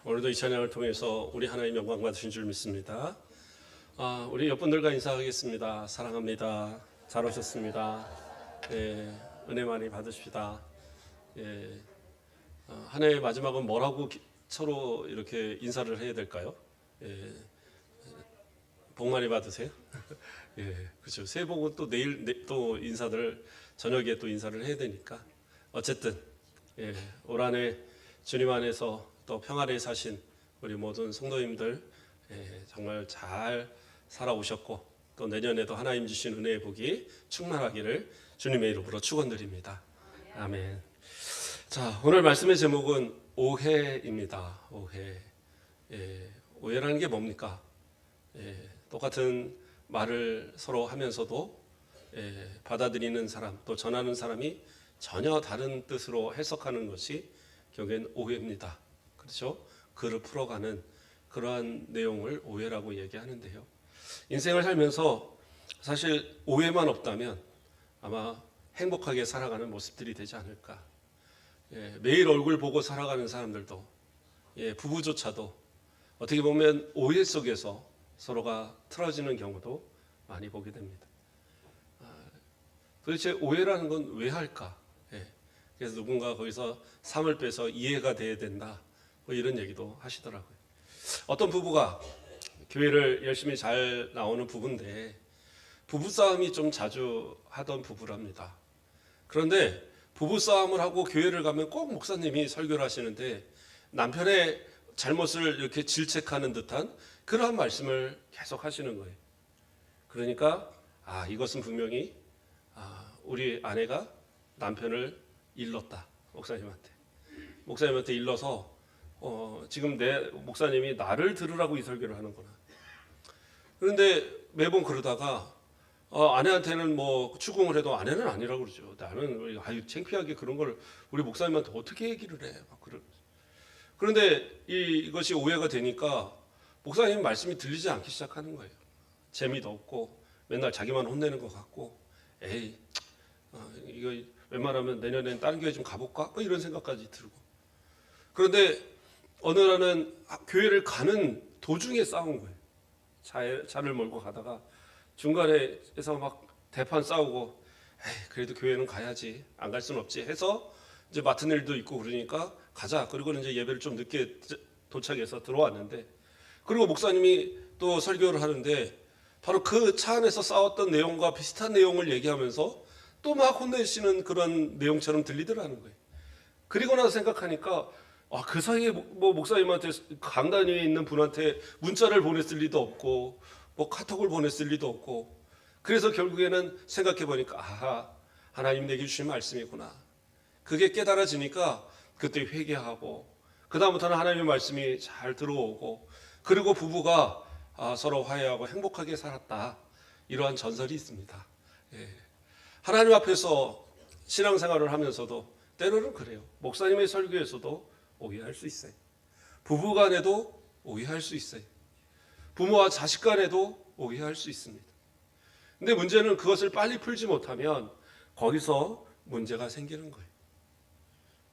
오늘도 이 찬양을 통해서 우리 하나님 영광 받으신 줄 믿습니다. 우리 옆분들과 인사하겠습니다. 사랑합니다. 잘 오셨습니다. 은혜 많이 받으십시다. 한 해의 마지막은 뭐라고 서로 이렇게 인사를 해야 될까요? 복 많이 받으세요. 그렇죠. 새해 복은 또 내일 또 인사들 저녁에 또 인사를 해야 되니까 어쨌든 올 한해 주님 안에서 또 평안에 사신 우리 모든 성도님들 정말 잘 살아오셨고 또 내년에도 하나님 주신 은혜의 복이 충만하기를 주님의 이름으로 축원드립니다. 아멘. 자, 오늘 말씀의 제목은 오해입니다. 오해. 오해라는 게 뭡니까? 똑같은 말을 서로 하면서도 받아들이는 사람 또 전하는 사람이 전혀 다른 뜻으로 해석하는 것이 결국엔 오해입니다. 그렇죠? 글을 풀어가는 그러한 내용을 오해라고 얘기하는데요. 인생을 살면서 사실 오해만 없다면 아마 행복하게 살아가는 모습들이 되지 않을까. 매일 얼굴 보고 살아가는 사람들도 부부조차도 어떻게 보면 오해 속에서 서로가 틀어지는 경우도 많이 보게 됩니다. 도대체 오해라는 건 왜 할까? 그래서 누군가 거기서 3을 빼서 이해가 돼야 된다. 뭐 이런 얘기도 하시더라고요. 어떤 부부가 교회를 열심히 잘 나오는 부부인데 부부싸움이 좀 자주 하던 부부랍니다. 그런데 부부싸움을 하고 교회를 가면 꼭 목사님이 설교를 하시는데 남편의 잘못을 이렇게 질책하는 듯한 그러한 말씀을 계속 하시는 거예요. 그러니까 이것은 분명히 우리 아내가 남편을 일렀다. 목사님한테 일러서 지금 내 목사님이 나를 들으라고 이 설교를 하는구나. 그런데 매번 그러다가 아내한테는 뭐 추궁을 해도 아내는 아니라고 그러죠. 나는 창피하게 그런 걸 우리 목사님한테 어떻게 얘기를 해? 막 그런데 이것이 오해가 되니까 목사님 말씀이 들리지 않기 시작하는 거예요. 재미도 없고 맨날 자기만 혼내는 것 같고 이거 웬만하면 내년엔 다른 교회 좀 가볼까? 뭐 이런 생각까지 들고. 그런데 어느 날은 교회를 도중에 싸운 거예요. 차를 몰고 가다가 중간에서 막 대판 싸우고 그래도 교회는 가야지 안 갈 수는 없지 해서 이제 맡은 일도 있고 그러니까 가자. 그리고 이제 예배를 좀 늦게 도착해서 들어왔는데 그리고 목사님이 또 설교를 하는데 바로 그 차 안에서 싸웠던 내용과 비슷한 내용을 얘기하면서 또 막 혼내시는 그런 내용처럼 들리더라는 거예요. 그리고 나서 생각하니까 그 사이에 뭐 목사님한테 강단 위에 있는 분한테 문자를 보냈을 리도 없고 뭐 카톡을 보냈을 리도 없고 그래서 결국에는 생각해 보니까 하나님 내게 주신 말씀이구나. 그게 깨달아지니까 그때 회개하고 그 다음부터는 하나님의 말씀이 잘 들어오고 그리고 부부가 서로 화해하고 행복하게 살았다. 이러한 전설이 있습니다. 하나님 앞에서 신앙생활을 하면서도 때로는 그래요. 목사님의 설교에서도 오해할 수 있어요. 부부 간에도 오해할 수 있어요. 부모와 자식 간에도 오해할 수 있습니다. 근데 문제는 그것을 빨리 풀지 못하면 거기서 문제가 생기는 거예요.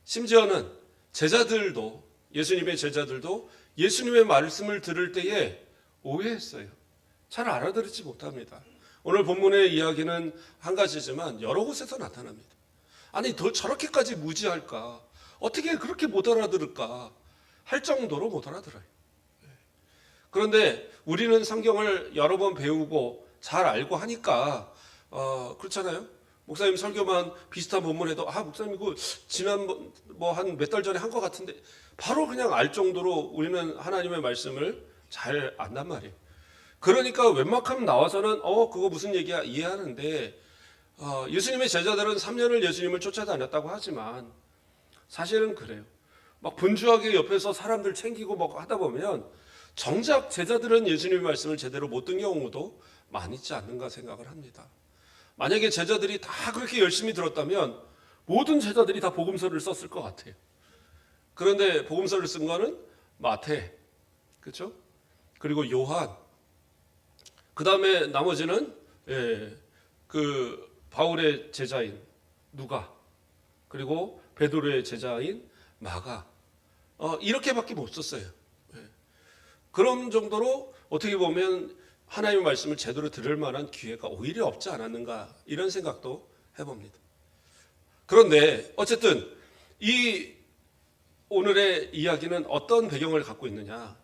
심지어는 예수님의 제자들도 예수님의 말씀을 들을 때에 오해했어요. 잘 알아들지 못합니다. 오늘 본문의 이야기는 한 가지지만 여러 곳에서 나타납니다. 아니 저렇게까지 무지할까? 어떻게 그렇게 못 알아들을까? 할 정도로 못 알아들어요. 그런데 우리는 성경을 여러 번 배우고 잘 알고 하니까 그렇잖아요. 목사님 설교만 비슷한 본문에도 목사님 이거 지난 뭐 한 몇 달 전에 한 것 같은데 바로 그냥 알 정도로 우리는 하나님의 말씀을 잘 안단 말이에요. 그러니까 웬만큼 나와서는 그거 무슨 얘기야 이해하는데 예수님의 제자들은 3년을 예수님을 쫓아다녔다고 하지만 사실은 그래요. 막 분주하게 옆에서 사람들 챙기고 막 하다 보면 정작 제자들은 예수님의 말씀을 제대로 못 듣는 경우도 많이 있지 않는가 생각을 합니다. 만약에 제자들이 다 그렇게 열심히 들었다면 모든 제자들이 다 복음서를 썼을 것 같아요. 그런데 복음서를 쓴 거는 마태, 그렇죠? 그리고 요한, 그 다음에 나머지는 그 바울의 제자인 누가, 그리고 베드로의 제자인 마가 이렇게밖에 못 썼어요. 그런 정도로 어떻게 보면 하나님의 말씀을 제대로 들을 만한 기회가 오히려 없지 않았는가 이런 생각도 해봅니다. 그런데 어쨌든 이 오늘의 이야기는 어떤 배경을 갖고 있느냐.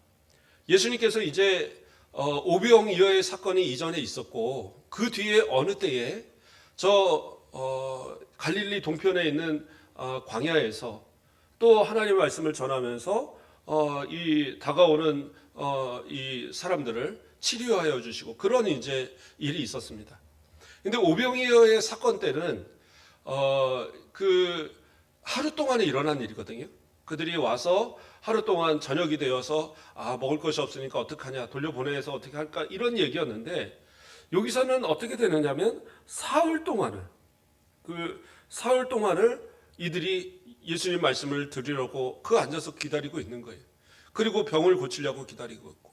예수님께서 이제 오병이어의 사건이 이전에 있었고 그 뒤에 어느 때에 갈릴리 동편에 있는 광야에서 또 하나님의 말씀을 전하면서 이 다가오는 이 사람들을 치료하여 주시고 그런 이제 일이 있었습니다. 근데 오병이어의 사건 때는 그 하루 동안에 일어난 일이거든요. 그들이 와서 하루 동안 저녁이 되어서 먹을 것이 없으니까 어떡하냐, 돌려보내서 어떻게 할까 이런 얘기였는데 여기서는 어떻게 되느냐면 사흘 동안을 이들이 예수님 말씀을 들으려고 앉아서 기다리고 있는 거예요. 그리고 병을 고치려고 기다리고 있고,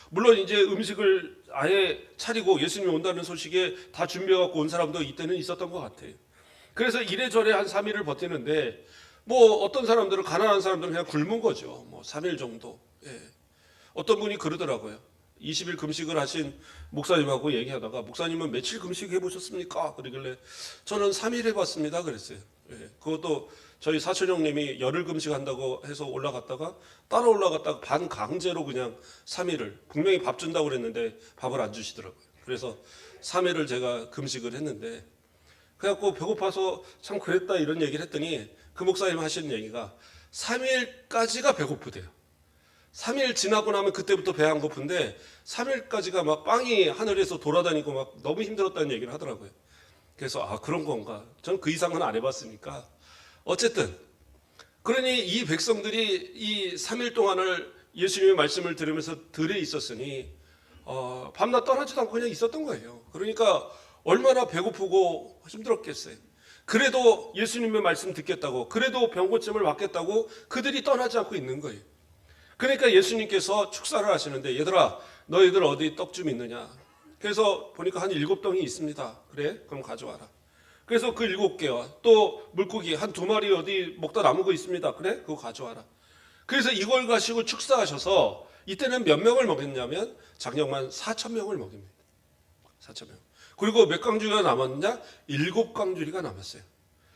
물론 이제 음식을 아예 차리고 예수님이 온다는 소식에 다 준비해갖고 온 사람도 이때는 있었던 것 같아요. 그래서 이래저래 한 3일을 버티는데 뭐 어떤 사람들은 가난한 사람들은 그냥 굶은 거죠. 뭐 3일 정도. 예. 어떤 분이 그러더라고요. 20일 금식을 하신 목사님하고 얘기하다가 목사님은 며칠 금식 해보셨습니까? 그러길래 저는 3일 해봤습니다. 그랬어요. 예. 그것도 저희 사촌 형님이 열흘 금식한다고 해서 올라갔다가 따라 올라갔다가 반강제로 그냥 3일을 분명히 밥 준다고 그랬는데 밥을 안 주시더라고요. 그래서 3일을 제가 금식을 했는데 그래갖고 배고파서 참 그랬다 이런 얘기를 했더니 그 목사님 하시는 얘기가 3일까지가 배고프대요. 3일 지나고 나면 그때부터 배 안 고픈데 3일까지가 막 빵이 하늘에서 돌아다니고 막 너무 힘들었다는 얘기를 하더라고요. 그래서 그런 건가? 전 그 이상은 안 해봤으니까. 어쨌든 그러니 이 백성들이 이 3일 동안을 예수님의 말씀을 들으면서 들에 있었으니 밤낮 떠나지도 않고 그냥 있었던 거예요. 그러니까 얼마나 배고프고 힘들었겠어요. 그래도 예수님의 말씀 듣겠다고, 그래도 병고침을 받겠다고 그들이 떠나지 않고 있는 거예요. 그러니까 예수님께서 축사를 하시는데 얘들아 너희들 어디 떡 좀 있느냐. 그래서 보니까 한 7덩이 있습니다. 그래? 그럼 가져와라. 그래서 그 7개와 또 물고기 한 2마리 어디 먹다 남은 거 있습니다. 그래? 그거 가져와라. 그래서 이걸 가지고 축사하셔서 이때는 몇 명을 먹였냐면 작년만 4,000명을 먹입니다. 4,000명. 그리고 몇 강주리가 남았느냐? 7강주리가 남았어요.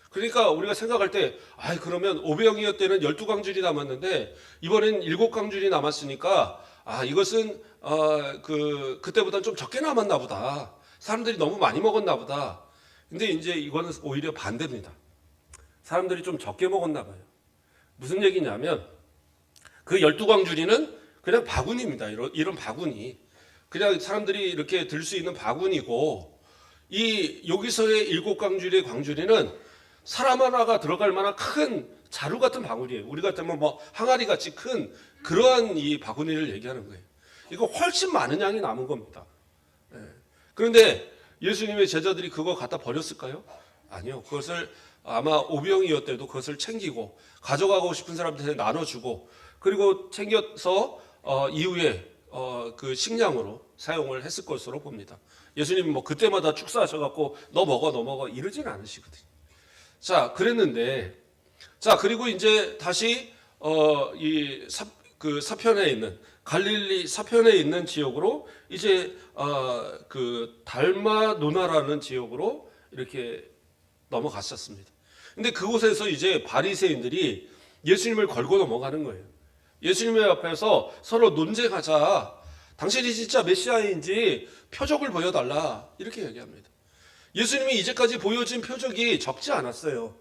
그러니까 우리가 생각할 때 그러면 오병이어 때는 12강줄이 남았는데 이번엔 7강줄이 남았으니까 이것은 그때보다는 좀 적게 남았나 보다. 사람들이 너무 많이 먹었나 보다. 근데 이제 이거는 오히려 반대입니다. 사람들이 좀 적게 먹었나 봐요. 무슨 얘기냐면 그 12강줄이는 그냥 바구니입니다. 이런 바구니. 그냥 사람들이 이렇게 들 수 있는 바구니고 여기서의 7강줄의 광줄이는 사람 하나가 들어갈 만한 큰 자루 같은 바구니예요. 우리 같으면 뭐 항아리 같이 큰 그러한 이 바구니를 얘기하는 거예요. 이거 훨씬 많은 양이 남은 겁니다. 예. 그런데 예수님의 제자들이 그거 갖다 버렸을까요? 아니요. 그것을 아마 오병이어 때도 그것을 챙기고 가져가고 싶은 사람들한테 나눠주고 그리고 챙겨서 이후에 그 식량으로 사용을 했을 것으로 봅니다. 예수님은 뭐 그때마다 축사하셔갖고 너 먹어 이러지는 않으시거든요. 자, 그랬는데, 그리고 이제 다시, 그 서편에 있는, 갈릴리 서편에 있는 지역으로, 이제, 그 달마누나라는 지역으로 이렇게 넘어갔었습니다. 근데 그곳에서 이제 바리새인들이 예수님을 걸고 넘어가는 거예요. 예수님의 앞에서 서로 논쟁하자. 당신이 진짜 메시아인지 표적을 보여달라. 이렇게 얘기합니다. 예수님이 이제까지 보여진 표적이 적지 않았어요.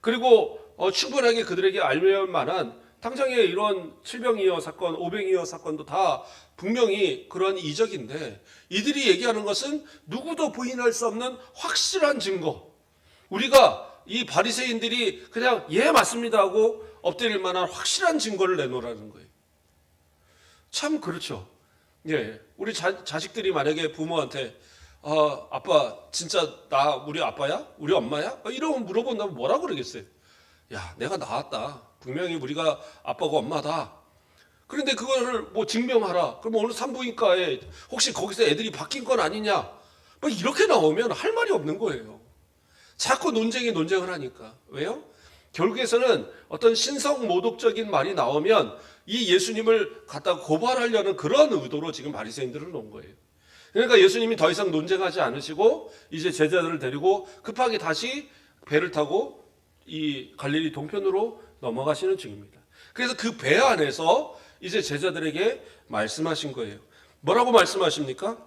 그리고 충분하게 그들에게 알릴 만한 당장의 이런 칠병이어 사건, 오병이어 사건도 다 분명히 그런 이적인데 이들이 얘기하는 것은 누구도 부인할 수 없는 확실한 증거. 우리가 이 바리새인들이 그냥 맞습니다 하고 엎드릴 만한 확실한 증거를 내놓으라는 거예요. 참 그렇죠. 예, 우리 자식들이 만약에 부모한테 아빠 진짜 우리 아빠야? 우리 엄마야? 이러면 물어본다면 뭐라 그러겠어요? 야, 내가 낳았다. 분명히 우리가 아빠고 엄마다. 그런데 그거를 뭐 증명하라. 그럼 어느 산부인과에 혹시 거기서 애들이 바뀐 건 아니냐? 뭐 이렇게 나오면 할 말이 없는 거예요. 자꾸 논쟁을 하니까. 왜요? 결국에서는 어떤 신성 모독적인 말이 나오면 이 예수님을 갖다 고발하려는 그런 의도로 지금 바리새인들을 놓은 거예요. 그러니까 예수님이 더 이상 논쟁하지 않으시고 이제 제자들을 데리고 급하게 다시 배를 타고 이 갈릴리 동편으로 넘어가시는 중입니다. 그래서 그 배 안에서 이제 제자들에게 말씀하신 거예요. 뭐라고 말씀하십니까?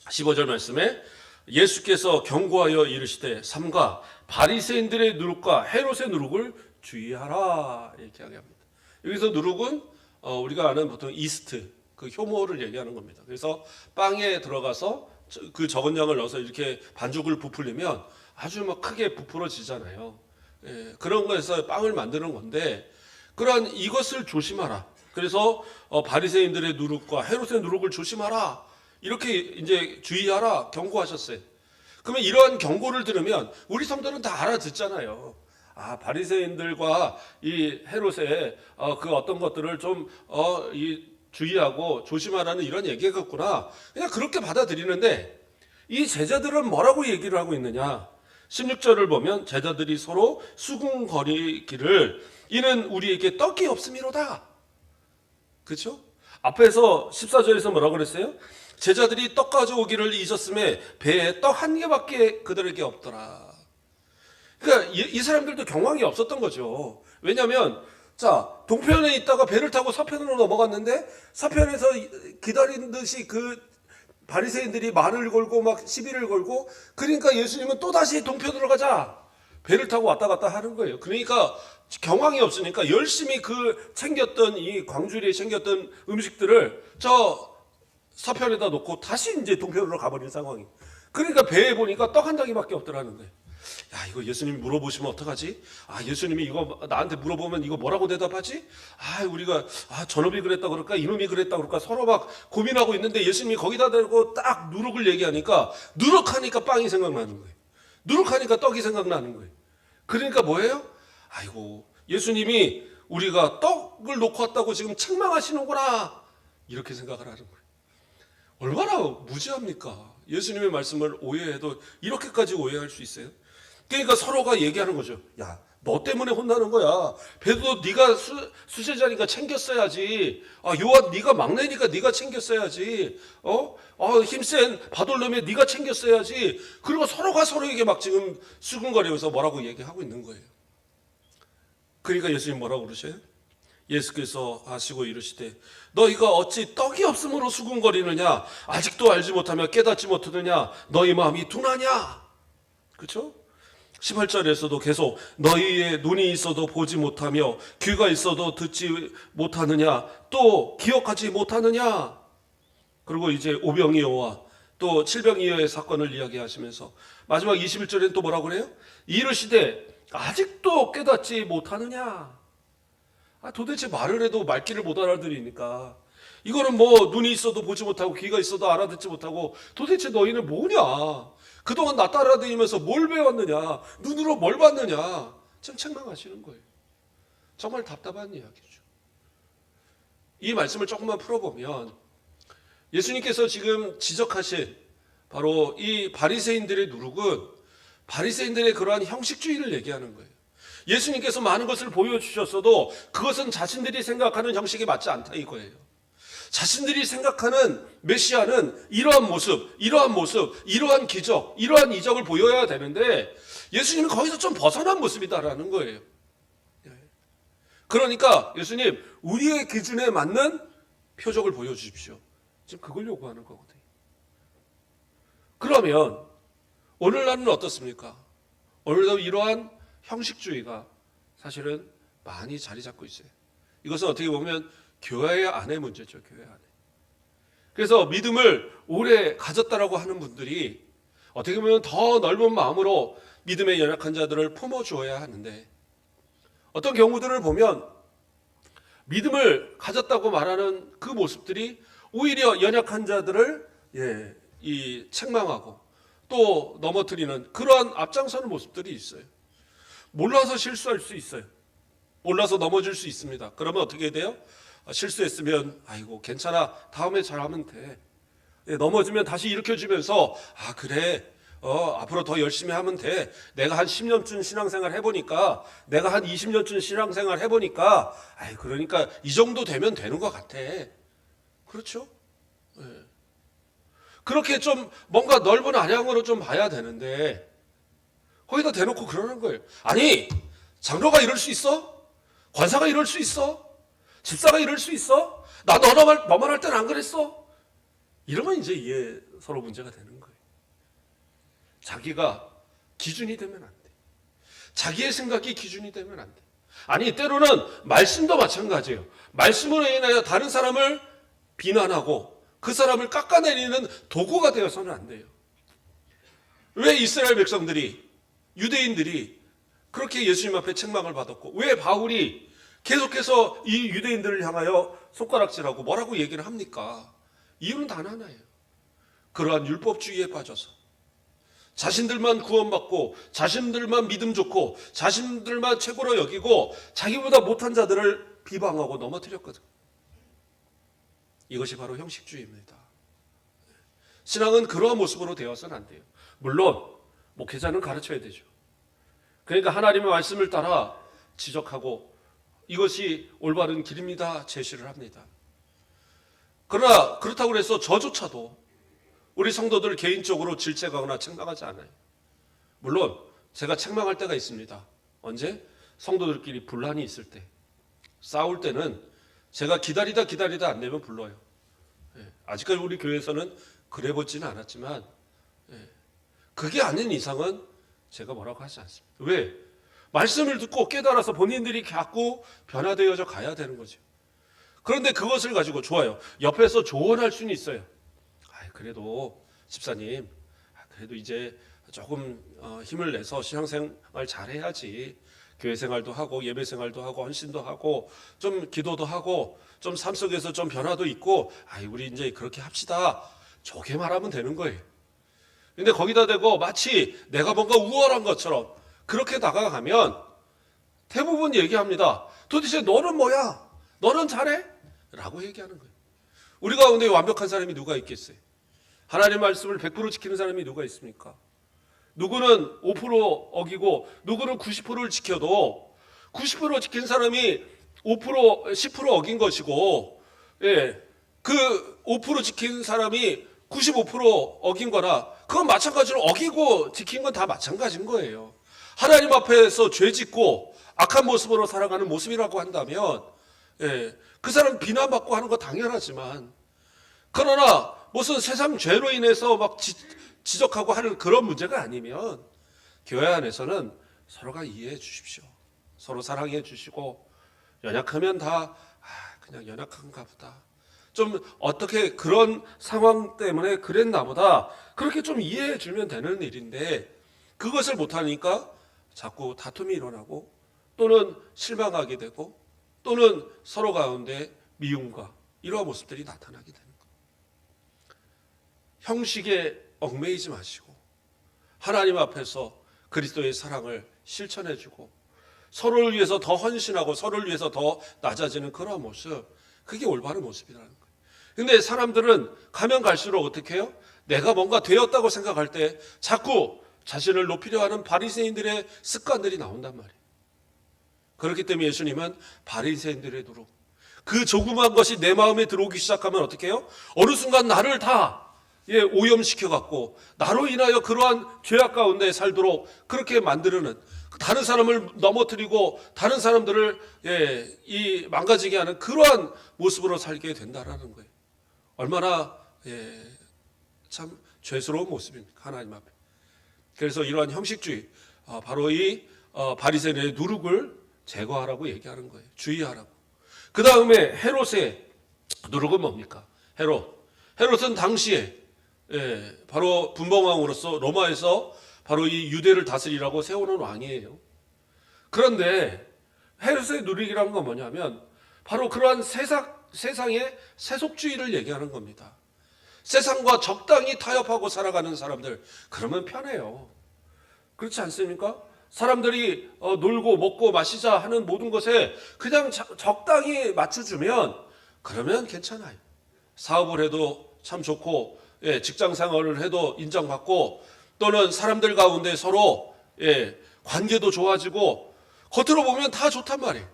15절 말씀에 예수께서 경고하여 이르시되 삼가 바리새인들의 누룩과 헤롯의 누룩을 주의하라 이렇게 이야기합니다. 여기서 누룩은 우리가 아는 보통 이스트, 그 효모를 얘기하는 겁니다. 그래서 빵에 들어가서 그 적은 양을 넣어서 이렇게 반죽을 부풀리면 아주 막 크게 부풀어지잖아요. 예, 그런 거에서 빵을 만드는 건데 그러한 이것을 조심하라. 그래서 바리새인들의 누룩과 헤롯의 누룩을 조심하라. 이렇게 이제 주의하라 경고하셨어요. 그러면 이러한 경고를 들으면 우리 성도는 다 알아듣잖아요. 아, 바리새인들과 이 헤롯의 그 어떤 것들을 좀 주의하고 조심하라는 이런 얘기겠구나. 그냥 그렇게 받아들이는데 이 제자들은 뭐라고 얘기를 하고 있느냐? 16절을 보면 제자들이 서로 수군거리기를 이는 우리에게 떡이 없음이로다. 그렇죠? 앞에서 14절에서 뭐라고 그랬어요? 제자들이 떡 가져오기를 잊었음에 배에 떡 한 개밖에 그들에게 없더라. 그러니까 이 사람들도 경황이 없었던 거죠. 왜냐하면 자, 동편에 있다가 배를 타고 서편으로 넘어갔는데 서편에서 기다리는 듯이 그 바리새인들이 말을 걸고 막 시비를 걸고 그러니까 예수님은 또다시 동편으로 가자. 배를 타고 왔다 갔다 하는 거예요. 그러니까 경황이 없으니까 열심히 그 챙겼던 이 광주리에 챙겼던 음식들을 저 서편에다 놓고 다시 이제 동편으로 가버린 상황이. 그러니까 배에 보니까 떡 한 덩이밖에 없더라는 거예요. 야, 이거 예수님이 물어보시면 어떡하지? 아, 예수님이 이거 나한테 물어보면 이거 뭐라고 대답하지? 아, 우리가 저놈이 그랬다 그럴까? 이놈이 그랬다 그럴까? 서로 막 고민하고 있는데 예수님이 거기다 대고 딱 누룩을 얘기하니까 누룩하니까 빵이 생각나는 거예요. 누룩하니까 떡이 생각나는 거예요. 그러니까 뭐예요? 아이고, 예수님이 우리가 떡을 놓고 왔다고 지금 책망하시는구나. 이렇게 생각을 하는 거예요. 얼마나 무지합니까? 예수님의 말씀을 오해해도 이렇게까지 오해할 수 있어요? 그러니까 서로가 얘기하는 거죠. 야, 너 때문에 혼나는 거야. 베드로 네가 수제자니까 챙겼어야지. 요한 네가 막내니까 네가 챙겼어야지. 힘센 바돌로메 네가 챙겼어야지. 그리고 서로가 서로에게 막 지금 수근거리면서 뭐라고 얘기하고 있는 거예요. 그러니까 예수님 뭐라고 그러셔요? 예수께서 하시고 이르시되 너희가 어찌 떡이 없음으로 수군거리느냐? 아직도 알지 못하며 깨닫지 못하느냐? 너희 마음이 둔하냐? 그렇죠? 18절에서도 계속 너희의 눈이 있어도 보지 못하며 귀가 있어도 듣지 못하느냐? 또 기억하지 못하느냐? 그리고 이제 오병이어와 또 칠병이어의 사건을 이야기하시면서 마지막 21절에는 또 뭐라고 그래요? 이르시되 아직도 깨닫지 못하느냐? 도대체 말을 해도 말귀를 못 알아들으니까 이거는 뭐 눈이 있어도 보지 못하고 귀가 있어도 알아듣지 못하고 도대체 너희는 뭐냐? 그동안 나 따라다니면서 뭘 배웠느냐? 눈으로 뭘 봤느냐? 지금 책망하시는 거예요. 정말 답답한 이야기죠. 이 말씀을 조금만 풀어보면 예수님께서 지금 지적하신 바로 이 바리새인들의 누룩은 바리새인들의 그러한 형식주의를 얘기하는 거예요. 예수님께서 많은 것을 보여주셨어도 그것은 자신들이 생각하는 형식에 맞지 않다 이거예요. 자신들이 생각하는 메시아는 이러한 모습, 이러한 기적, 이러한 이적을 보여야 되는데 예수님은 거기서 좀 벗어난 모습이다라는 거예요. 그러니까 예수님 우리의 기준에 맞는 표적을 보여주십시오. 지금 그걸 요구하는 거거든요. 그러면 오늘날은 어떻습니까? 오늘도 이러한 형식주의가 사실은 많이 자리 잡고 있어요. 이것은 어떻게 보면 교회 안의 문제죠. 교회 안에. 그래서 믿음을 오래 가졌다라고 하는 분들이 어떻게 보면 더 넓은 마음으로 믿음의 연약한 자들을 품어주어야 하는데 어떤 경우들을 보면 믿음을 가졌다고 말하는 그 모습들이 오히려 연약한 자들을 책망하고 또 넘어뜨리는 그러한 앞장서는 모습들이 있어요. 몰라서 실수할 수 있어요. 몰라서 넘어질 수 있습니다. 그러면 어떻게 돼요? 실수했으면 아이고 괜찮아 다음에 잘하면 돼. 넘어지면 다시 일으켜주면서 그래 앞으로 더 열심히 하면 돼. 내가 한 10년쯤 신앙생활 해보니까, 내가 한 20년쯤 신앙생활 해보니까, 그러니까 이 정도 되면 되는 것 같아. 그렇죠? 예. 그렇게 좀 뭔가 넓은 안양으로 좀 봐야 되는데, 거기다 대놓고 그러는 거예요. 아니, 장로가 이럴 수 있어? 관사가 이럴 수 있어? 집사가 이럴 수 있어? 나 너만 할 때는 안 그랬어? 이러면 이제 이게 서로 문제가 되는 거예요. 자기가 기준이 되면 안 돼. 자기의 생각이 기준이 되면 안 돼. 아니, 때로는 말씀도 마찬가지예요. 말씀으로 인하여 다른 사람을 비난하고 그 사람을 깎아내리는 도구가 되어서는 안 돼요. 왜 이스라엘 백성들이, 유대인들이 그렇게 예수님 앞에 책망을 받았고, 왜 바울이 계속해서 이 유대인들을 향하여 손가락질하고 뭐라고 얘기를 합니까? 이유는 단 하나예요. 그러한 율법주의에 빠져서 자신들만 구원받고 자신들만 믿음 좋고 자신들만 최고로 여기고 자기보다 못한 자들을 비방하고 넘어뜨렸거든. 이것이 바로 형식주의입니다. 신앙은 그러한 모습으로 되어서는 안 돼요. 물론 목회자는 가르쳐야 되죠. 그러니까 하나님의 말씀을 따라 지적하고 이것이 올바른 길입니다 제시를 합니다. 그러나 그렇다고 해서 저조차도 우리 성도들 개인적으로 질책하거나 책망하지 않아요. 물론 제가 책망할 때가 있습니다. 언제? 성도들끼리 분란이 있을 때, 싸울 때는 제가 기다리다 안 되면 불러요. 아직까지 우리 교회에서는 그래 보지는 않았지만 그게 아닌 이상은 제가 뭐라고 하지 않습니다. 왜? 말씀을 듣고 깨달아서 본인들이 자꾸 변화되어져 가야 되는 거죠. 그런데 그것을 가지고 좋아요. 옆에서 조언할 수는 있어요. 그래도 집사님, 그래도 이제 조금 힘을 내서 신앙생활 잘 해야지. 교회 생활도 하고 예배 생활도 하고 헌신도 하고 좀 기도도 하고 좀 삶 속에서 좀 변화도 있고 우리 이제 그렇게 합시다. 좋게 말하면 되는 거예요. 근데 거기다 대고 마치 내가 뭔가 우월한 것처럼 그렇게 다가가면 대부분 얘기합니다. 도대체 너는 뭐야? 너는 잘해? 라고 얘기하는 거예요. 우리 가운데 완벽한 사람이 누가 있겠어요? 하나님의 말씀을 100% 지키는 사람이 누가 있습니까? 누구는 5% 어기고 누구는 90%를 지켜도 90% 지킨 사람이 5%, 10% 어긴 것이고 그 5% 지킨 사람이 95% 어긴 거나 그건 마찬가지로 어기고 지킨 건 다 마찬가지인 거예요. 하나님 앞에서 죄 짓고 악한 모습으로 살아가는 모습이라고 한다면 그 사람 비난받고 하는 거 당연하지만 그러나 무슨 세상 죄로 인해서 막 지적하고 하는 그런 문제가 아니면 교회 안에서는 서로가 이해해 주십시오. 서로 사랑해 주시고 연약하면 다 그냥 연약한가 보다. 좀 어떻게 그런 상황 때문에 그랬나 보다. 그렇게 좀 이해해 주면 되는 일인데 그것을 못하니까 자꾸 다툼이 일어나고 또는 실망하게 되고 또는 서로 가운데 미움과 이러한 모습들이 나타나게 되는 거예요. 형식에 얽매이지 마시고 하나님 앞에서 그리스도의 사랑을 실천해주고 서로를 위해서 더 헌신하고 서로를 위해서 더 낮아지는 그런 모습, 그게 올바른 모습이라는 거예요. 근데 사람들은 가면 갈수록 어떻게 해요? 내가 뭔가 되었다고 생각할 때 자꾸 자신을 높이려 하는 바리새인들의 습관들이 나온단 말이에요. 그렇기 때문에 예수님은 바리새인들의 누룩, 그 조그만 것이 내 마음에 들어오기 시작하면 어떻게 해요? 어느 순간 나를 다 오염시켜갖고 나로 인하여 그러한 죄악 가운데 살도록 그렇게 만드는, 다른 사람을 넘어뜨리고 다른 사람들을 이 망가지게 하는 그러한 모습으로 살게 된다라는 거예요. 얼마나 참 죄스러운 모습입니까, 하나님 앞에. 그래서 이러한 형식주의, 바로 이 바리새인의 누룩을 제거하라고 얘기하는 거예요. 주의하라고. 그 다음에 헤롯의 누룩은 뭡니까? 헤롯은 당시에 바로 분봉왕으로서 로마에서 바로 이 유대를 다스리라고 세우는 왕이에요. 그런데 헤롯의 누룩이라는 건 뭐냐면 바로 그러한 세상의 세속주의를 얘기하는 겁니다. 세상과 적당히 타협하고 살아가는 사람들, 그러면 편해요. 그렇지 않습니까? 사람들이 놀고 먹고 마시자 하는 모든 것에 그냥 적당히 맞춰주면 그러면 괜찮아요. 사업을 해도 참 좋고 직장 생활을 해도 인정받고 또는 사람들 가운데 서로 관계도 좋아지고 겉으로 보면 다 좋단 말이에요.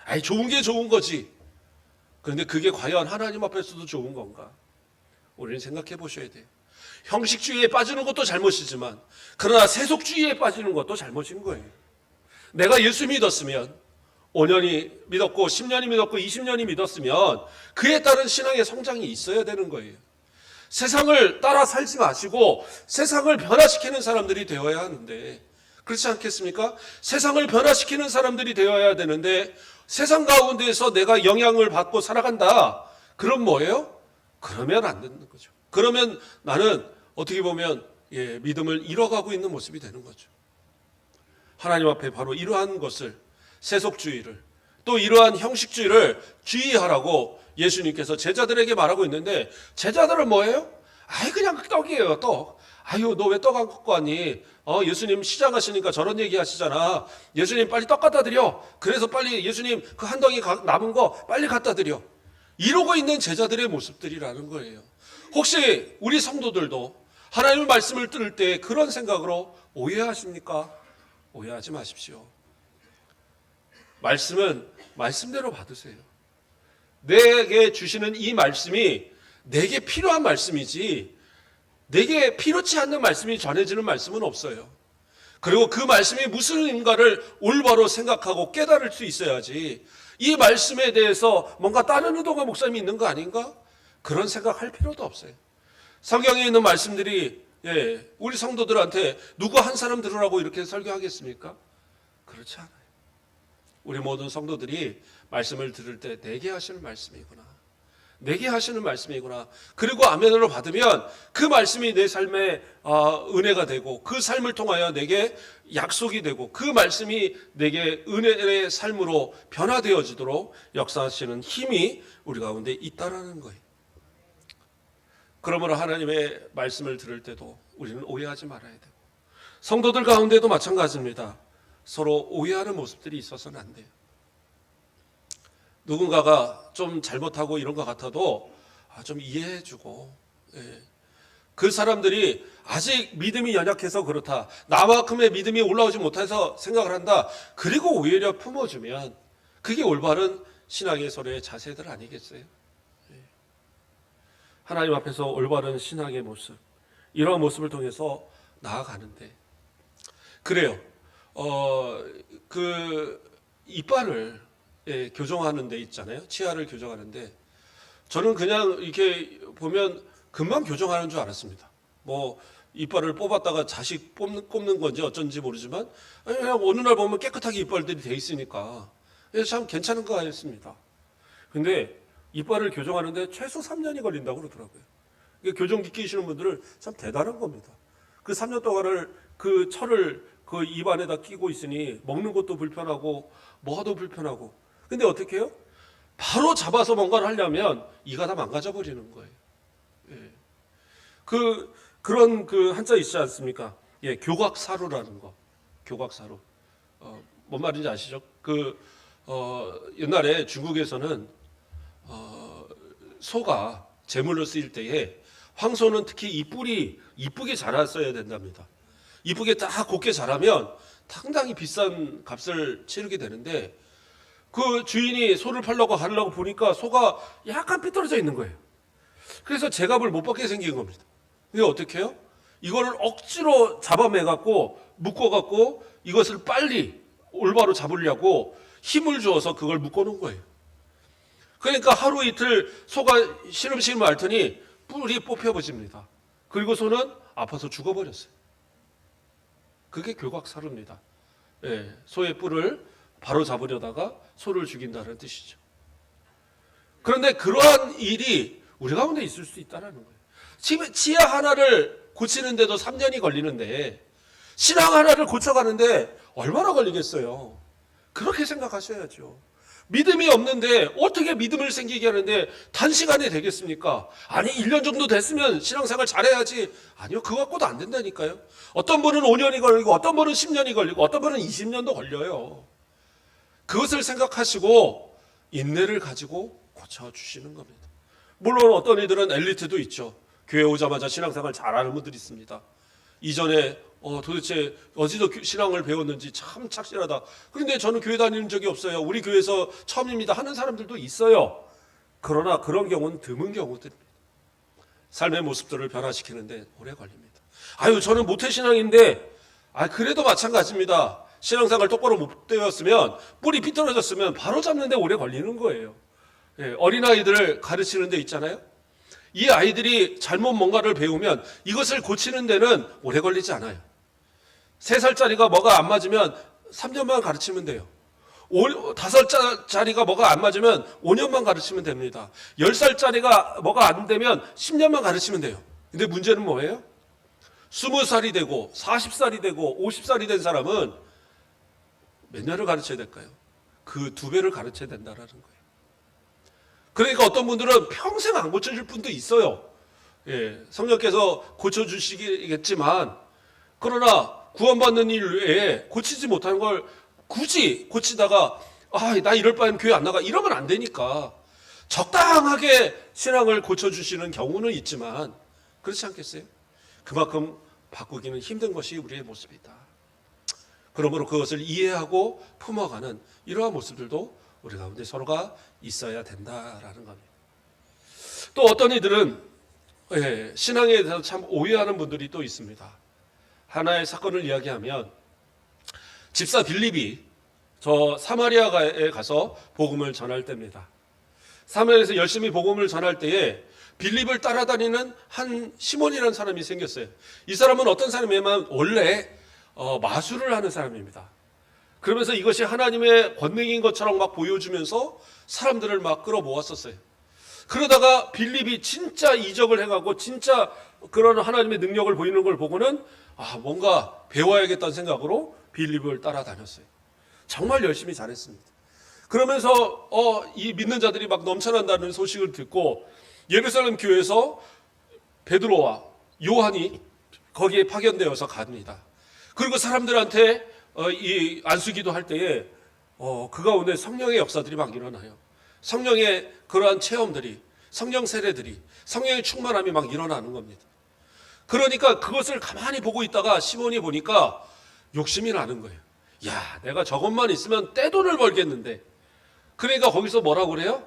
아니, 좋은 게 좋은 거지. 그런데 그게 과연 하나님 앞에서도 좋은 건가? 우리는 생각해 보셔야 돼요. 형식주의에 빠지는 것도 잘못이지만 그러나 세속주의에 빠지는 것도 잘못인 거예요. 내가 예수 믿었으면 5년이 믿었고 10년이 믿었고 20년이 믿었으면 그에 따른 신앙의 성장이 있어야 되는 거예요. 세상을 따라 살지 마시고 세상을 변화시키는 사람들이 되어야 하는데, 그렇지 않겠습니까? 세상을 변화시키는 사람들이 되어야 되는데 세상 가운데에서 내가 영향을 받고 살아간다. 그럼 뭐예요? 그러면 안 되는 거죠. 그러면 나는 어떻게 보면 믿음을 잃어가고 있는 모습이 되는 거죠. 하나님 앞에 바로 이러한 것을, 세속주의를, 또 이러한 형식주의를 주의하라고 예수님께서 제자들에게 말하고 있는데, 제자들은 뭐예요? 아이, 그냥 떡이에요, 떡. 아유, 너 왜 떡 안 갖고 왔니? 예수님 시장 하시니까 저런 얘기 하시잖아. 예수님 빨리 떡 갖다 드려. 그래서 빨리 예수님 그 한 덩이 남은 거 빨리 갖다 드려. 이러고 있는 제자들의 모습들이라는 거예요. 혹시 우리 성도들도 하나님의 말씀을 들을 때 그런 생각으로 오해하십니까? 오해하지 마십시오. 말씀은 말씀대로 받으세요. 내게 주시는 이 말씀이 내게 필요한 말씀이지 내게 필요치 않는 말씀이 전해지는 말씀은 없어요. 그리고 그 말씀이 무슨 의미인가를 올바로 생각하고 깨달을 수 있어야지 이 말씀에 대해서 뭔가 다른 의도가 목사님이 있는 거 아닌가? 그런 생각할 필요도 없어요. 성경에 있는 말씀들이 우리 성도들한테 누구 한 사람 들으라고 이렇게 설교하겠습니까? 그렇지 않아요. 우리 모든 성도들이 말씀을 들을 때 내게 하시는 말씀이구나. 내게 하시는 말씀이구나. 그리고 아멘으로 받으면 그 말씀이 내 삶에 은혜가 되고 그 삶을 통하여 내게 약속이 되고 그 말씀이 내게 은혜의 삶으로 변화되어지도록 역사하시는 힘이 우리 가운데 있다라는 거예요. 그러므로 하나님의 말씀을 들을 때도 우리는 오해하지 말아야 되고, 성도들 가운데도 마찬가지입니다. 서로 오해하는 모습들이 있어서는 안 돼요. 누군가가 좀 잘못하고 이런 것 같아도 좀 이해해주고, 그 사람들이 아직 믿음이 연약해서 그렇다, 나만큼의 믿음이 올라오지 못해서 생각을 한다, 그리고 오히려 품어주면 그게 올바른 신앙의 서로의 자세들 아니겠어요? 하나님 앞에서 올바른 신앙의 모습, 이런 모습을 통해서 나아가는데, 그래요. 그 이빨을 교정하는 데 있잖아요. 치아를 교정하는데, 저는 그냥 이렇게 보면 금방 교정하는 줄 알았습니다. 뭐 이빨을 뽑았다가 다시 꼽는 건지 어쩐지 모르지만 그냥 어느 날 보면 깨끗하게 이빨들이 돼 있으니까 참 괜찮은 거 같습니다. 근데 이빨을 교정하는데 최소 3년이 걸린다고 그러더라고요. 교정기 끼시는 분들은 참 대단한 겁니다. 그 3년 동안을 그 철을 그 입안에다 끼고 있으니 먹는 것도 불편하고 뭐도 불편하고, 근데 어떻게 해요? 바로 잡아서 뭔가를 하려면 이가 다 망가져 버리는 거예요. 그런 그 한자 있지 않습니까? 교각사루라는 거. 교각사루. 뭔 말인지 아시죠? 옛날에 중국에서는 소가 제물로 쓰일 때에 황소는 특히 이 뿔이 이쁘게 자랐어야 된답니다. 이쁘게 딱 곱게 자라면 상당히 비싼 값을 치르게 되는데, 그 주인이 소를 팔려고 하려고 보니까 소가 약간 삐뚤어져 있는 거예요. 그래서 제값을 못 받게 생긴 겁니다. 근데 어떻게 해요? 이거를 억지로 잡아매갖고 묶어갖고 이것을 빨리 올바로 잡으려고 힘을 주어서 그걸 묶어놓은 거예요. 그러니까 하루 이틀 소가 시름시름 앓더니 뿔이 뽑혀버집니다. 그리고 소는 아파서 죽어버렸어요. 그게 교각사루입니다. 소의 뿔을 바로 잡으려다가 소를 죽인다는 뜻이죠. 그런데 그러한 일이 우리 가운데 있을 수 있다는 거예요. 치아 하나를 고치는데도 3년이 걸리는데 신앙 하나를 고쳐가는데 얼마나 걸리겠어요? 그렇게 생각하셔야죠. 믿음이 없는데 어떻게 믿음을 생기게 하는데 단시간에 되겠습니까? 아니 1년 정도 됐으면 신앙생활 잘해야지. 아니요, 그거 갖고도 안 된다니까요. 어떤 분은 5년이 걸리고 어떤 분은 10년이 걸리고 어떤 분은 20년도 걸려요. 그것을 생각하시고 인내를 가지고 고쳐주시는 겁니다. 물론 어떤 이들은 엘리트도 있죠. 교회 오자마자 신앙생활 잘하는 분들이 있습니다. 이전에 도대체 어디서 신앙을 배웠는지 참 착실하다. 그런데 저는 교회 다니는 적이 없어요. 우리 교회에서 처음입니다 하는 사람들도 있어요. 그러나 그런 경우는 드문 경우들입니다. 삶의 모습들을 변화시키는데 오래 걸립니다. 아유, 저는 모태신앙인데, 그래도 마찬가지입니다. 신앙생활 똑바로 못 되었으면, 뿌리 비뚤어졌으면 바로 잡는데 오래 걸리는 거예요. 예, 어린아이들을 가르치는 데 있잖아요. 이 아이들이 잘못 뭔가를 배우면 이것을 고치는 데는 오래 걸리지 않아요. 3살짜리가 뭐가 안 맞으면 3년만 가르치면 돼요. 5살짜리가 뭐가 안 맞으면 5년만 가르치면 됩니다. 10살짜리가 뭐가 안 되면 10년만 가르치면 돼요. 근데 문제는 뭐예요? 20살이 되고 40살이 되고 50살이 된 사람은 몇 년을 가르쳐야 될까요? 그 2배를 가르쳐야 된다라는 거예요. 그러니까 어떤 분들은 평생 안 고쳐질 분도 있어요. 예, 성령께서 고쳐주시겠지만, 그러나 구원받는 일 외에 고치지 못하는 걸 굳이 고치다가 나 이럴 바에는 교회 안 나가, 이러면 안 되니까 적당하게 신앙을 고쳐주시는 경우는 있지만 그렇지 않겠어요? 그만큼 바꾸기는 힘든 것이 우리의 모습이다. 그러므로 그것을 이해하고 품어가는 이러한 모습들도 우리 가운데 서로가 있어야 된다라는 겁니다. 또 어떤 이들은 신앙에 대해서 참 오해하는 분들이 또 있습니다. 하나의 사건을 이야기하면, 집사 빌립이 저 사마리아에 가서 복음을 전할 때입니다. 사마리아에서 열심히 복음을 전할 때에 빌립을 따라다니는 한 시몬이라는 사람이 생겼어요. 이 사람은 어떤 사람이냐면 원래 마술을 하는 사람입니다. 그러면서 이것이 하나님의 권능인 것처럼 막 보여주면서 사람들을 막 끌어모았었어요. 그러다가 빌립이 진짜 이적을 행하고 진짜 그런 하나님의 능력을 보이는 걸 보고는 뭔가 배워야겠다는 생각으로 빌립을 따라다녔어요. 정말 열심히 잘했습니다. 그러면서 이 믿는 자들이 막 넘쳐난다는 소식을 듣고 예루살렘 교회에서 베드로와 요한이 거기에 파견되어서 갑니다. 그리고 사람들한테 이 안수기도 할 때에 그 가운데 성령의 역사들이 막 일어나요. 성령의 그러한 체험들이, 성령 세례들이, 성령의 충만함이 막 일어나는 겁니다. 그러니까 그것을 가만히 보고 있다가 시몬이 보니까 욕심이 나는 거예요. 야, 내가 저것만 있으면 떼돈을 벌겠는데. 그러니까 거기서 뭐라고 그래요?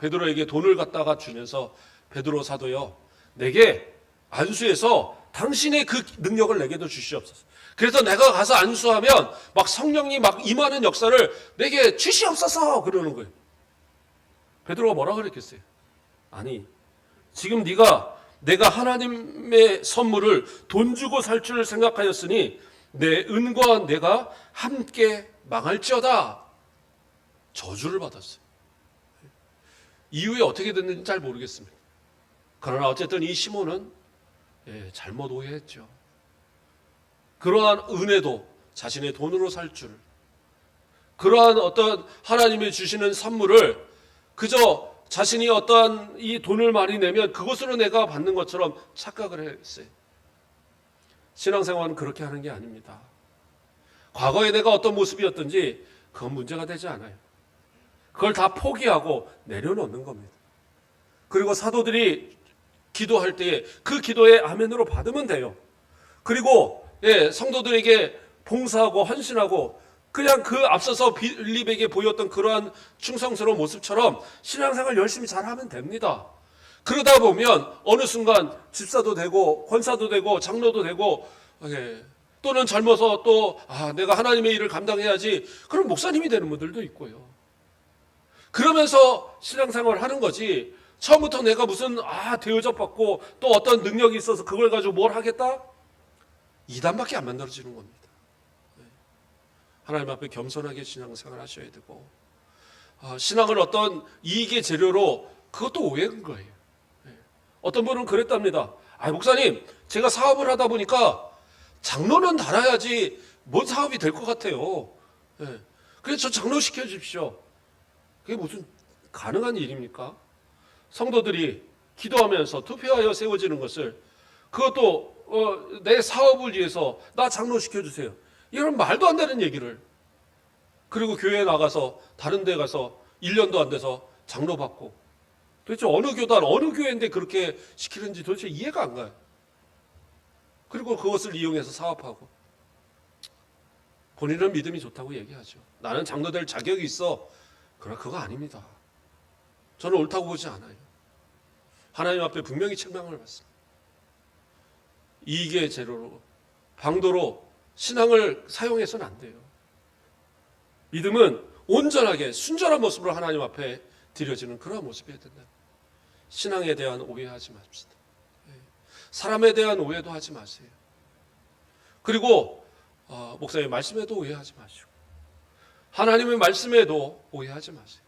베드로에게 돈을 갖다가 주면서, 베드로 사도요, 내게 안수해서 당신의 그 능력을 내게도 주시옵소서. 그래서 내가 가서 안수하면 막 성령이 막 임하는 역사를 내게 주시옵소서 그러는 거예요. 베드로가 뭐라 그랬겠어요? 아니, 지금 내가 하나님의 선물을 돈 주고 살 줄 생각하였으니 내 은과 내가 함께 망할지어다. 저주를 받았어요. 이후에 어떻게 됐는지 잘 모르겠습니다. 그러나 어쨌든 이 시몬은 잘못 오해했죠. 그러한 은혜도 자신의 돈으로 살 줄, 그러한 어떤 하나님이 주시는 선물을 그저 자신이 어떠한 이 돈을 많이 내면 그것으로 내가 받는 것처럼 착각을 했어요. 신앙생활은 그렇게 하는 게 아닙니다. 과거에 내가 어떤 모습이었든지 그건 문제가 되지 않아요. 그걸 다 포기하고 내려놓는 겁니다. 그리고 사도들이 기도할 때에 그 기도에 아멘으로 받으면 돼요. 그리고 성도들에게 봉사하고 헌신하고 그냥 그 앞서서 빌립에게 보였던 그러한 충성스러운 모습처럼 신앙생활 열심히 잘하면 됩니다. 그러다 보면 어느 순간 집사도 되고 권사도 되고 장로도 되고 또는 젊어서 또 내가 하나님의 일을 감당해야지, 그럼 목사님이 되는 분들도 있고요. 그러면서 신앙생활을 하는 거지, 처음부터 내가 무슨 대우접 받고 또 어떤 능력이 있어서 그걸 가지고 뭘 하겠다? 이단밖에 안 만들어지는 겁니다. 하나님 앞에 겸손하게 신앙생활 하셔야 되고, 신앙을 어떤 이익의 재료로, 그것도 오해인 거예요. 어떤 분은 그랬답니다. 목사님, 제가 사업을 하다 보니까 장로는 달아야지 뭔 사업이 될 것 같아요. 그래서 저 장로 시켜주십시오. 그게 무슨 가능한 일입니까? 성도들이 기도하면서 투표하여 세워지는 것을, 그것도 내 사업을 위해서 나 장로 시켜주세요, 이런 말도 안 되는 얘기를, 그리고 교회에 나가서 다른 데 가서 1년도 안 돼서 장로 받고, 도대체 어느 교단 어느 교회인데 그렇게 시키는지 도대체 이해가 안 가요. 그리고 그것을 이용해서 사업하고 본인은 믿음이 좋다고 얘기하죠. 나는 장로 될 자격이 있어. 그러나 그거 아닙니다. 저는 옳다고 보지 않아요. 하나님 앞에 분명히 책망을 받습니다. 이익의 재료로 방도로 신앙을 사용해서는 안 돼요. 믿음은 온전하게 순전한 모습으로 하나님 앞에 드려지는 그런 모습이어야 된다. 신앙에 대한 오해하지 맙시다. 사람에 대한 오해도 하지 마세요. 그리고 목사님 말씀에도 오해하지 마시고 하나님의 말씀에도 오해하지 마세요.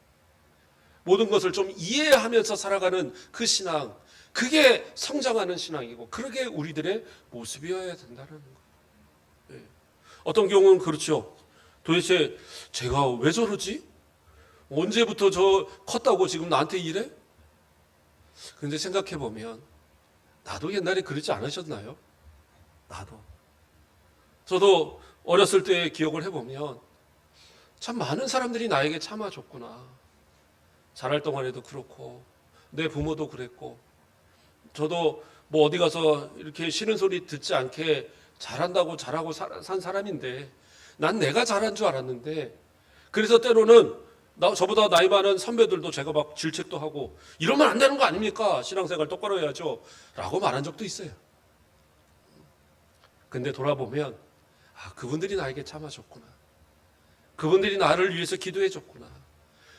모든 것을 좀 이해하면서 살아가는 그 신앙, 그게 성장하는 신앙이고 그러게 우리들의 모습이어야 된다는 거예요. 어떤 경우는 그렇죠. 도대체 제가 왜 저러지? 언제부터 저 컸다고 지금 나한테 이래? 그런데 생각해 보면 나도 옛날에 그러지 않으셨나요? 나도. 저도 어렸을 때 기억을 해보면 참 많은 사람들이 나에게 참아줬구나. 자랄 동안에도 그렇고 내 부모도 그랬고 저도 뭐 어디 가서 이렇게 싫은 소리 듣지 않게 잘한다고 잘하고 산 사람인데 난 내가 잘한 줄 알았는데 그래서 때로는 저보다 나이 많은 선배들도 제가 막 질책도 하고 이러면 안 되는 거 아닙니까? 신앙생활 똑바로 해야죠 라고 말한 적도 있어요. 근데 돌아보면 그분들이 나에게 참아줬구나. 그분들이 나를 위해서 기도해줬구나.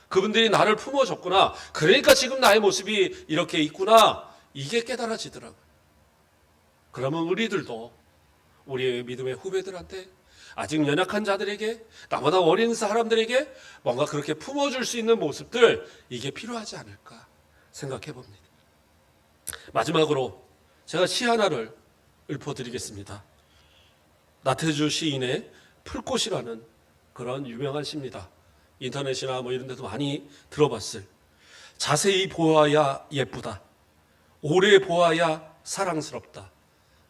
그분들이 나를 품어줬구나. 그러니까 지금 나의 모습이 이렇게 있구나. 이게 깨달아지더라고요. 그러면 우리들도 우리의 믿음의 후배들한테 아직 연약한 자들에게 나보다 어린 사람들에게 뭔가 그렇게 품어줄 수 있는 모습들 이게 필요하지 않을까 생각해 봅니다. 마지막으로 제가 시 하나를 읊어드리겠습니다. 나태주 시인의 풀꽃이라는 그런 유명한 시입니다. 인터넷이나 뭐 이런 데도 많이 들어봤을. 자세히 보아야 예쁘다. 오래 보아야 사랑스럽다.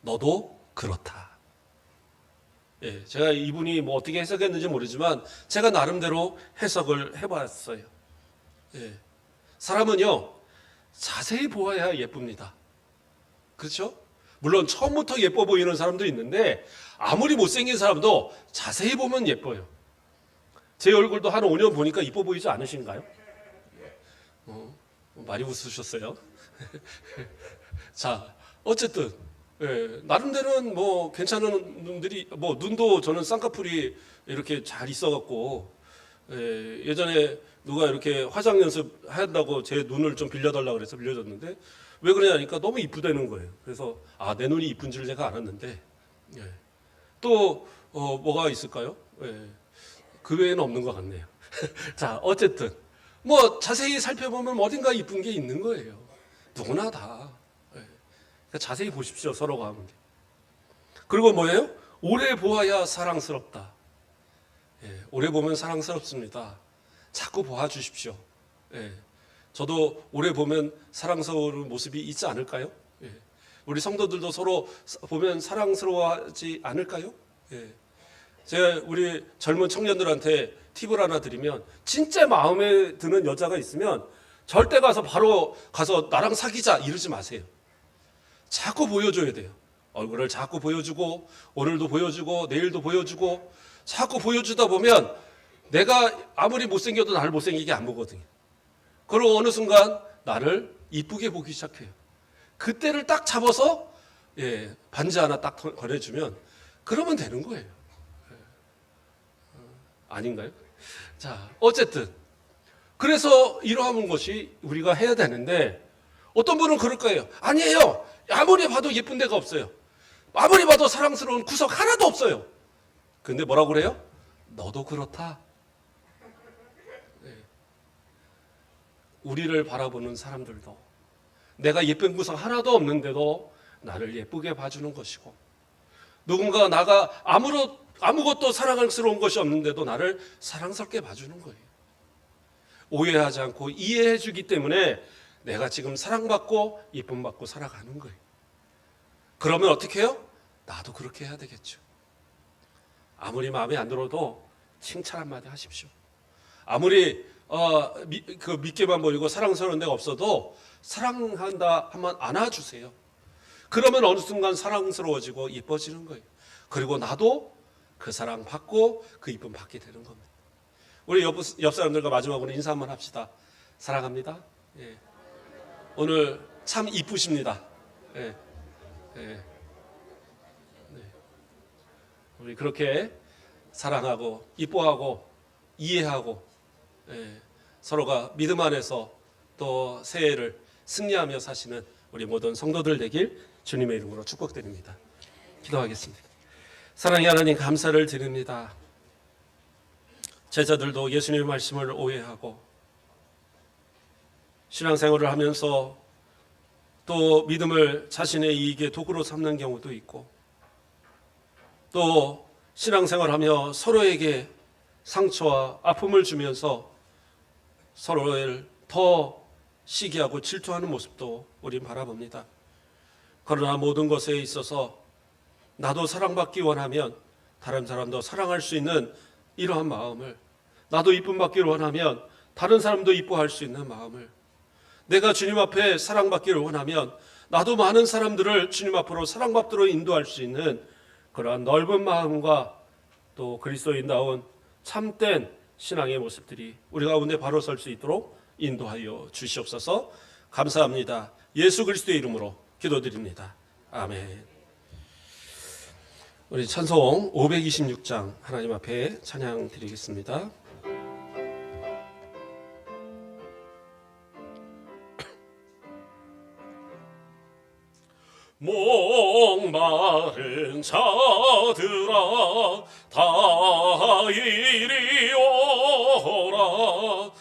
너도 그렇다. 예, 제가 이분이 뭐 어떻게 해석했는지 모르지만 제가 나름대로 해석을 해봤어요. 예, 사람은요 자세히 보아야 예쁩니다. 그렇죠? 물론 처음부터 예뻐 보이는 사람도 있는데 아무리 못생긴 사람도 자세히 보면 예뻐요. 제 얼굴도 한 5년 보니까 이뻐 보이지 않으신가요? 많이 웃으셨어요. 자, 어쨌든 나름대로는 뭐 괜찮은 눈들이 뭐 눈도 저는 쌍꺼풀이 이렇게 잘 있어갖고 예전에 누가 이렇게 화장 연습 한다고 제 눈을 좀 빌려달라고 그래서 빌려줬는데 왜 그러냐니까 너무 이쁘다는 거예요. 그래서 내 눈이 이쁜 줄 제가 알았는데 또 뭐가 있을까요? 그 외에는 없는 것 같네요. 자, 어쨌든 뭐 자세히 살펴보면 어딘가 이쁜 게 있는 거예요. 누구나 다. 그러니까 자세히 보십시오. 서로가 하는 게. 그리고 뭐예요? 오래 보아야 사랑스럽다. 오래 보면 사랑스럽습니다. 자꾸 보아주십시오. 저도 오래 보면 사랑스러운 모습이 있지 않을까요? 우리 성도들도 서로 보면 사랑스러워하지 않을까요? 제가 우리 젊은 청년들한테 팁을 하나 드리면 진짜 마음에 드는 여자가 있으면 절대 바로 가서 나랑 사귀자 이러지 마세요. 자꾸 보여줘야 돼요. 얼굴을 자꾸 보여주고 오늘도 보여주고 내일도 보여주고 자꾸 보여주다 보면 내가 아무리 못생겨도 나를 못생기게 안 보거든요. 그리고 어느 순간 나를 이쁘게 보기 시작해요. 그때를 딱 잡아서 반지 하나 딱 권해주면 그러면 되는 거예요. 아닌가요? 자, 어쨌든 그래서 이러한 것이 우리가 해야 되는데 어떤 분은 그럴 거예요. 아니에요. 아무리 봐도 예쁜 데가 없어요. 아무리 봐도 사랑스러운 구석 하나도 없어요. 근데 뭐라고 그래요? 너도 그렇다. 우리를 바라보는 사람들도 내가 예쁜 구석 하나도 없는데도 나를 예쁘게 봐주는 것이고 누군가 나가 아무것도 사랑스러운 것이 없는데도 나를 사랑스럽게 봐주는 거예요. 오해하지 않고 이해해 주기 때문에 내가 지금 사랑받고 예쁨받고 살아가는 거예요. 그러면 어떻게 해요? 나도 그렇게 해야 되겠죠. 아무리 마음에 안 들어도 칭찬 한마디 하십시오. 아무리 믿게만 보이고 사랑스러운 데가 없어도 사랑한다 한번 안아주세요. 그러면 어느 순간 사랑스러워지고 이뻐지는 거예요. 그리고 나도 그 사랑 받고 그 이쁨 받게 되는 겁니다. 우리 옆 사람들과 마지막으로 인사 한번 합시다. 사랑합니다. 예. 오늘 참 이쁘십니다. 예. 예. 네. 우리 그렇게 사랑하고 이뻐하고 이해하고, 예. 서로가 믿음 안에서 또 새해를 승리하며 사시는 우리 모든 성도들 되길 주님의 이름으로 축복드립니다. 기도하겠습니다. 사랑의 하나님, 감사를 드립니다. 제자들도 예수님의 말씀을 오해하고 신앙생활을 하면서 또 믿음을 자신의 이익의 도구로 삼는 경우도 있고, 또 신앙생활하며 서로에게 상처와 아픔을 주면서 서로를 더 시기하고 질투하는 모습도 우린 바라봅니다. 그러나 모든 것에 있어서 나도 사랑받기 원하면 다른 사람도 사랑할 수 있는 이러한 마음을, 나도 이쁨 받기를 원하면 다른 사람도 이뻐할 수 있는 마음을, 내가 주님 앞에 사랑받기를 원하면 나도 많은 사람들을 주님 앞으로 사랑받도록 인도할 수 있는 그러한 넓은 마음과 또 그리스도인다운 참된 신앙의 모습들이 우리 가운데 바로 설 수 있도록 인도하여 주시옵소서. 감사합니다. 예수 그리스도의 이름으로 기도드립니다. 아멘. 우리 찬송 526장 하나님 앞에 찬양 드리겠습니다. 목마른 자들아 다 이리 오라.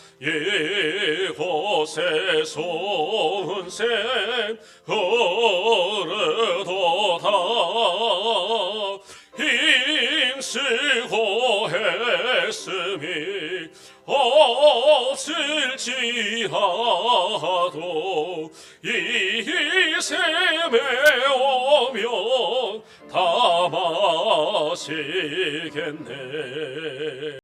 이곳에 손샘 흐르도다. 힘쓰고 했음이 없을지라도 이 샘에 오면 다 마시겠네.